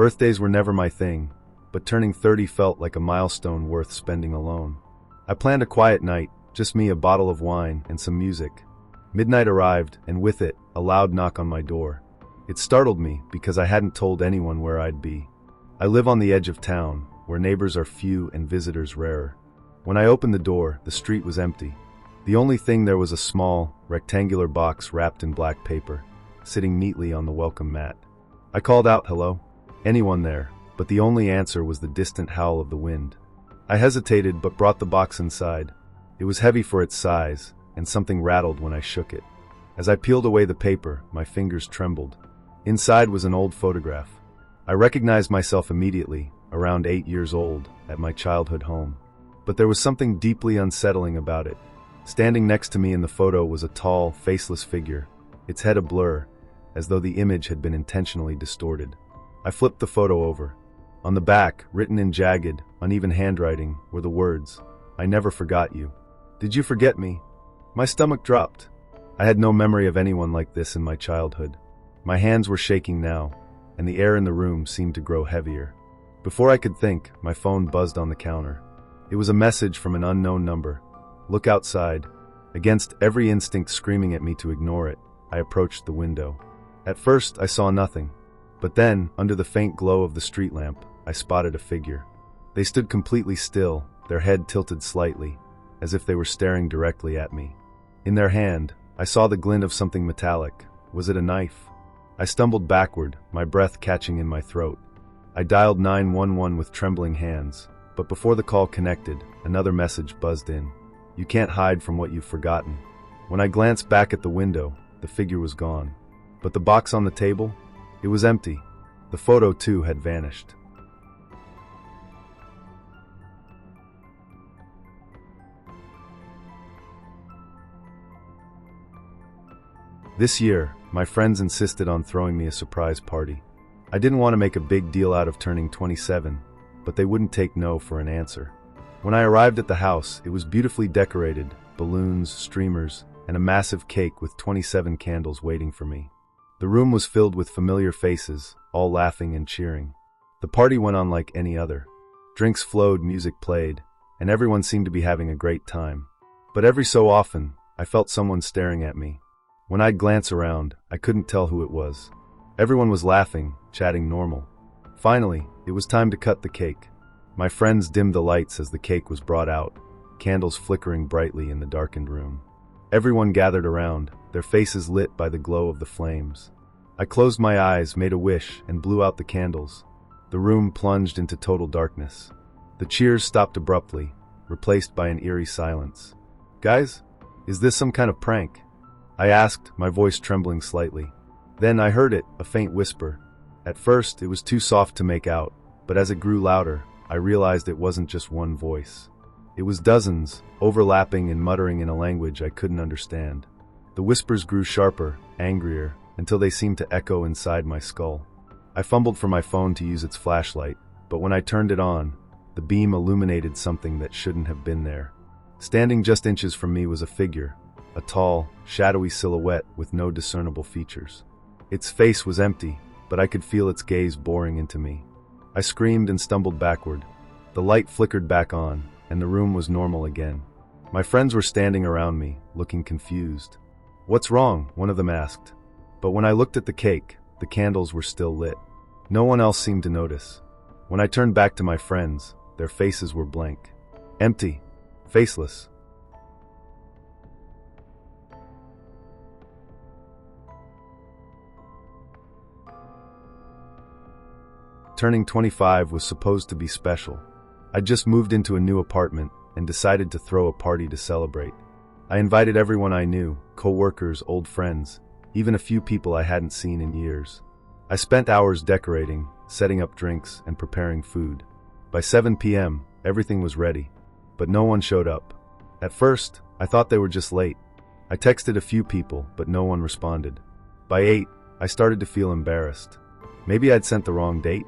Birthdays were never my thing, but turning 30 felt like a milestone worth spending alone. I planned a quiet night, just me, a bottle of wine, and some music. Midnight arrived, and with it, a loud knock on my door. It startled me because I hadn't told anyone where I'd be. I live on the edge of town, where neighbors are few and visitors rarer. When I opened the door, the street was empty. The only thing there was a small, rectangular box wrapped in black paper, sitting neatly on the welcome mat. I called out, "Hello? Anyone there?" But the only answer was the distant howl of the wind. I hesitated but brought the box inside. It was heavy for its size, and something rattled when I shook it. As I peeled away the paper, my fingers trembled. Inside was an old photograph. I recognized myself immediately, around 8 years old, at my childhood home. But there was something deeply unsettling about it. Standing next to me in the photo was a tall, faceless figure, its head a blur, as though the image had been intentionally distorted. I flipped the photo over. On the back, written in jagged, uneven handwriting, were the words, "I never forgot you." Did you forget me? My stomach dropped. I had no memory of anyone like this in my childhood. My hands were shaking now, and the air in the room seemed to grow heavier. Before I could think, my phone buzzed on the counter. It was a message from an unknown number. "Look outside." Against every instinct screaming at me to ignore it, I approached the window. At first, I saw nothing. But then, under the faint glow of the street lamp, I spotted a figure. They stood completely still, their head tilted slightly, as if they were staring directly at me. In their hand, I saw the glint of something metallic. Was it a knife? I stumbled backward, my breath catching in my throat. I dialed 911 with trembling hands, but before the call connected, another message buzzed in. "You can't hide from what you've forgotten." When I glanced back at the window, the figure was gone. But the box on the table? It was empty. The photo, too, had vanished. This year, my friends insisted on throwing me a surprise party. I didn't want to make a big deal out of turning 27, but they wouldn't take no for an answer. When I arrived at the house, it was beautifully decorated, balloons, streamers, and a massive cake with 27 candles waiting for me. The room was filled with familiar faces, all laughing and cheering. The party went on like any other. Drinks flowed, music played, and everyone seemed to be having a great time. But every so often, I felt someone staring at me. When I'd glance around, I couldn't tell who it was. Everyone was laughing, chatting normal. Finally, it was time to cut the cake. My friends dimmed the lights as the cake was brought out, candles flickering brightly in the darkened room. Everyone gathered around, their faces lit by the glow of the flames. I closed my eyes, made a wish, and blew out the candles. The room plunged into total darkness. The cheers stopped abruptly, replaced by an eerie silence. "Guys, is this some kind of prank?" I asked, my voice trembling slightly. Then I heard it, a faint whisper. At first, it was too soft to make out, but as it grew louder, I realized it wasn't just one voice. It was dozens, overlapping and muttering in a language I couldn't understand. The whispers grew sharper, angrier, until they seemed to echo inside my skull. I fumbled for my phone to use its flashlight, but when I turned it on, the beam illuminated something that shouldn't have been there. Standing just inches from me was a figure, a tall, shadowy silhouette with no discernible features. Its face was empty, but I could feel its gaze boring into me. I screamed and stumbled backward. The light flickered back on, and the room was normal again. My friends were standing around me, looking confused. "What's wrong?" one of them asked. But when I looked at the cake, the candles were still lit. No one else seemed to notice. When I turned back to my friends, their faces were blank. Empty. Faceless. Turning 25 was supposed to be special. I'd just moved into a new apartment and decided to throw a party to celebrate. I invited everyone I knew, co-workers, old friends, even a few people I hadn't seen in years. I spent hours decorating, setting up drinks, and preparing food. By 7 p.m., everything was ready, but no one showed up. At first, I thought they were just late. I texted a few people, but no one responded. By 8, I started to feel embarrassed. Maybe I'd sent the wrong date,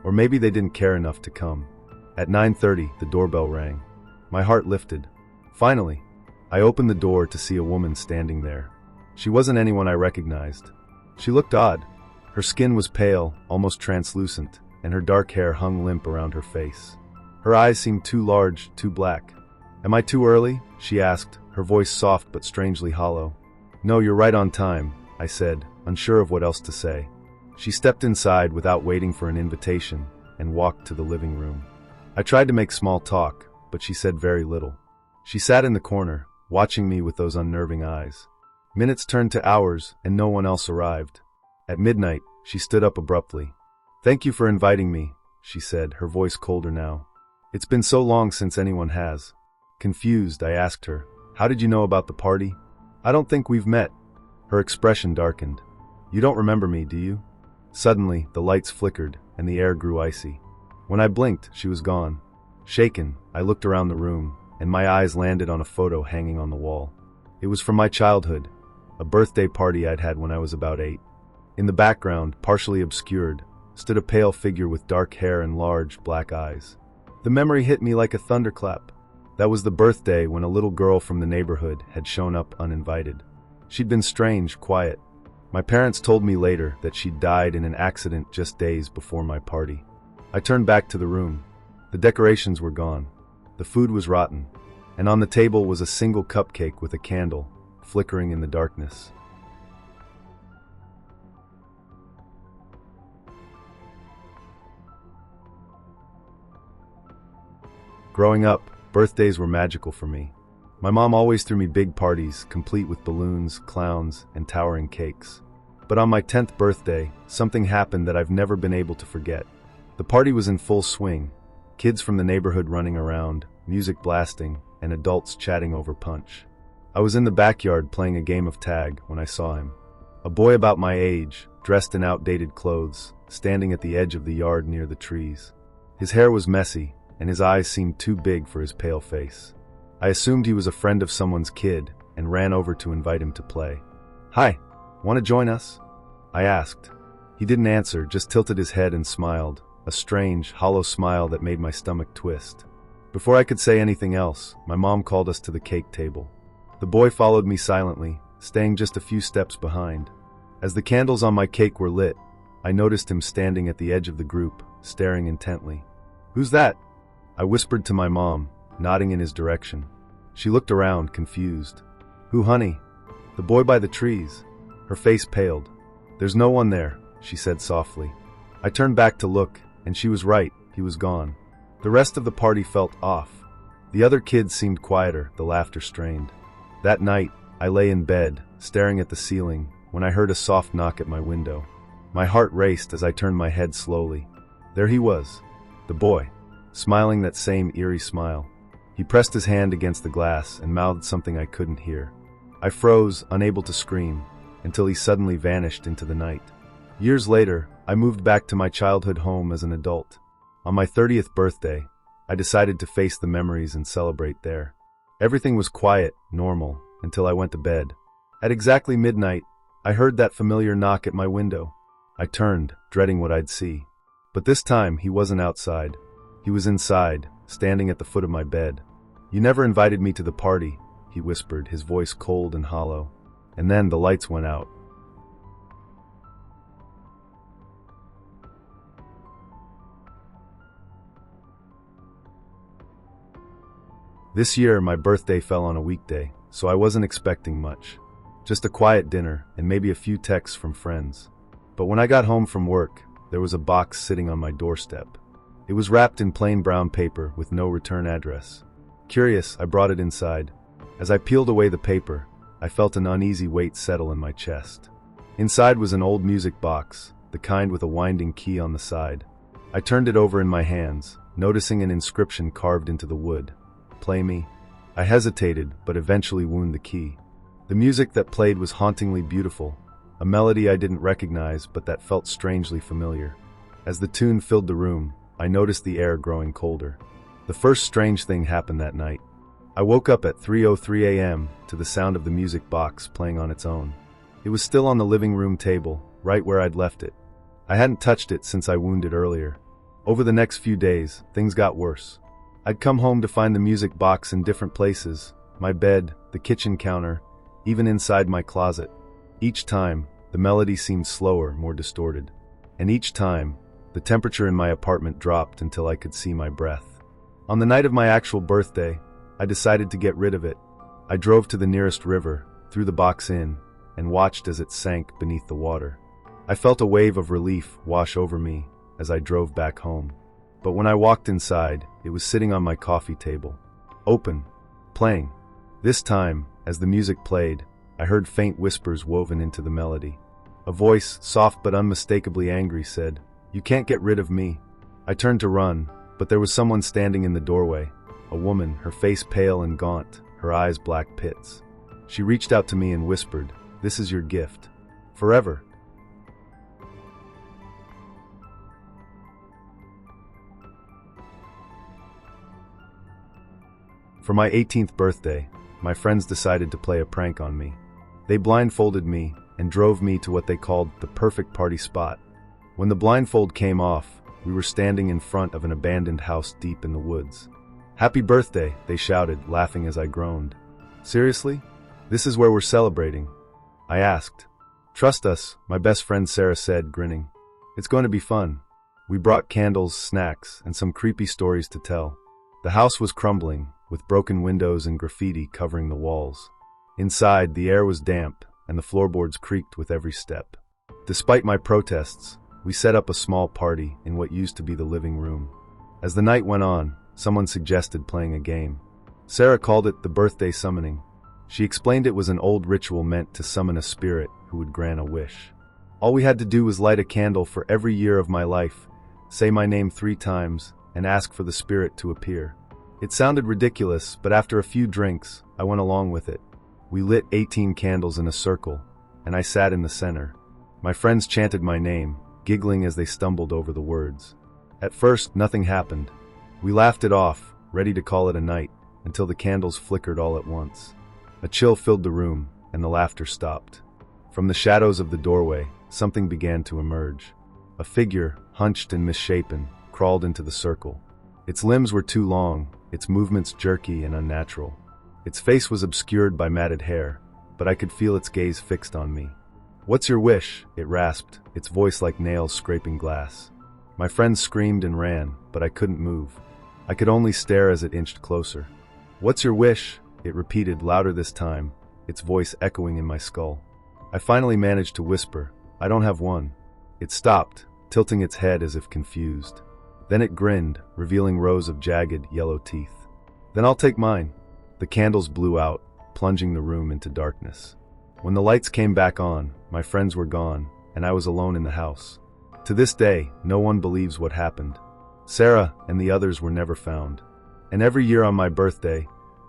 or maybe they didn't care enough to come. At 9:30, the doorbell rang. My heart lifted. Finally, I opened the door to see a woman standing there. She wasn't anyone I recognized. She looked odd. Her skin was pale, almost translucent, and her dark hair hung limp around her face. Her eyes seemed too large, too black. "Am I too early?" she asked, her voice soft but strangely hollow. "No, you're right on time," I said, unsure of what else to say. She stepped inside without waiting for an invitation and walked to the living room. I tried to make small talk, but she said very little. She sat in the corner, watching me with those unnerving eyes. Minutes turned to hours, and no one else arrived. At midnight, she stood up abruptly. "Thank you for inviting me," she said, her voice colder now. "It's been so long since anyone has." Confused, I asked her, "How did you know about the party?" "I don't think we've met." Her expression darkened. "You don't remember me, do you?" Suddenly, the lights flickered, and the air grew icy. When I blinked, she was gone. Shaken, I looked around the room, and my eyes landed on a photo hanging on the wall. It was from my childhood, a birthday party I'd had when I was about 8. In the background, partially obscured, stood a pale figure with dark hair and large, black eyes. The memory hit me like a thunderclap. That was the birthday when a little girl from the neighborhood had shown up uninvited. She'd been strange, quiet. My parents told me later that she'd died in an accident just days before my party. I turned back to the room. The decorations were gone. The food was rotten, and on the table was a single cupcake with a candle, flickering in the darkness. Growing up, birthdays were magical for me. My mom always threw me big parties, complete with balloons, clowns, and towering cakes. But on my 10th birthday, something happened that I've never been able to forget. The party was in full swing. Kids from the neighborhood running around, music blasting, and adults chatting over punch. I was in the backyard playing a game of tag when I saw him. A boy about my age, dressed in outdated clothes, standing at the edge of the yard near the trees. His hair was messy, and his eyes seemed too big for his pale face. I assumed he was a friend of someone's kid and ran over to invite him to play. "Hi, want to join us?" I asked. He didn't answer, just tilted his head and smiled, a strange, hollow smile that made my stomach twist. Before I could say anything else, my mom called us to the cake table. The boy followed me silently, staying just a few steps behind. As the candles on my cake were lit, I noticed him standing at the edge of the group, staring intently. "Who's that?" I whispered to my mom, nodding in his direction. She looked around, confused. "Who, honey?" "The boy by the trees." Her face paled. "There's no one there," she said softly. I turned back to look, and she was right, he was gone. The rest of the party felt off. The other kids seemed quieter, the laughter strained. That night, I lay in bed, staring at the ceiling, when I heard a soft knock at my window. My heart raced as I turned my head slowly. There he was, the boy, smiling that same eerie smile. He pressed his hand against the glass and mouthed something I couldn't hear. I froze, unable to scream, until he suddenly vanished into the night. Years later, I moved back to my childhood home as an adult. On my 30th birthday, I decided to face the memories and celebrate there. Everything was quiet, normal, until I went to bed. At exactly midnight, I heard that familiar knock at my window. I turned, dreading what I'd see. But this time, he wasn't outside. He was inside, standing at the foot of my bed. "You never invited me to the party," he whispered, his voice cold and hollow. And then the lights went out. This year, my birthday fell on a weekday, so I wasn't expecting much. Just a quiet dinner and maybe a few texts from friends. But when I got home from work, there was a box sitting on my doorstep. It was wrapped in plain brown paper with no return address. Curious, I brought it inside. As I peeled away the paper, I felt an uneasy weight settle in my chest. Inside was an old music box, the kind with a winding key on the side. I turned it over in my hands, noticing an inscription carved into the wood. "Play me." I hesitated, but eventually wound the key. The music that played was hauntingly beautiful, a melody I didn't recognize but that felt strangely familiar. As the tune filled the room, I noticed the air growing colder. The first strange thing happened that night. I woke up at 3:03 a.m. to the sound of the music box playing on its own. It was still on the living room table, right where I'd left it. I hadn't touched it since I wounded earlier. Over the next few days, things got worse. I'd come home to find the music box in different places, my bed, the kitchen counter, even inside my closet. Each time, the melody seemed slower, more distorted. And each time, The temperature in my apartment dropped until I could see my breath. On the night of my actual birthday, I decided to get rid of it. I drove to the nearest river, threw the box in, and watched as it sank beneath the water. I felt a wave of relief wash over me as I drove back home. But when I walked inside, it was sitting on my coffee table, open, playing. This time, as the music played, I heard faint whispers woven into the melody. A voice, soft but unmistakably angry, said, "You can't get rid of me." I turned to run, but there was someone standing in the doorway, a woman, her face pale and gaunt, her eyes black pits. She reached out to me and whispered, "This is your gift. Forever." For my 18th birthday, my friends decided to play a prank on me. They blindfolded me and drove me to what they called the perfect party spot. When the blindfold came off, we were standing in front of an abandoned house deep in the woods. "Happy birthday," they shouted, laughing as I groaned. "Seriously? This is where we're celebrating?" I asked. "Trust us," my best friend Sarah said, grinning. "It's going to be fun." We brought candles, snacks, and some creepy stories to tell. The house was crumbling, with broken windows and graffiti covering the walls. Inside, the air was damp, and the floorboards creaked with every step. Despite my protests, we set up a small party in what used to be the living room. As the night went on, someone suggested playing a game. Sarah called it the birthday summoning. She explained it was an old ritual meant to summon a spirit who would grant a wish. All we had to do was light a candle for every year of my life, say my name 3 times, and ask for the spirit to appear. It sounded ridiculous, but after a few drinks, I went along with it. We lit 18 candles in a circle, and I sat in the center. My friends chanted my name, giggling as they stumbled over the words. At first, nothing happened. We laughed it off, ready to call it a night, until the candles flickered all at once. A chill filled the room, and the laughter stopped. From the shadows of the doorway, something began to emerge. A figure, hunched and misshapen, crawled into the circle. Its limbs were too long, its movements jerky and unnatural. Its face was obscured by matted hair, but I could feel its gaze fixed on me. "What's your wish?" it rasped, its voice like nails scraping glass. My friends screamed and ran, but I couldn't move. I could only stare as it inched closer. "What's your wish?" it repeated, louder this time, its voice echoing in my skull. I finally managed to whisper, "I don't have one." It stopped, tilting its head as if confused. Then it grinned, revealing rows of jagged, yellow teeth. "Then I'll take mine." The candles blew out, plunging the room into darkness. When the lights came back on, my friends were gone, and I was alone in the house. To this day, no one believes what happened. Sarah and the others were never found. And every year on my birthday,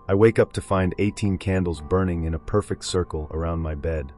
I wake up to find 18 candles burning in a perfect circle around my bed.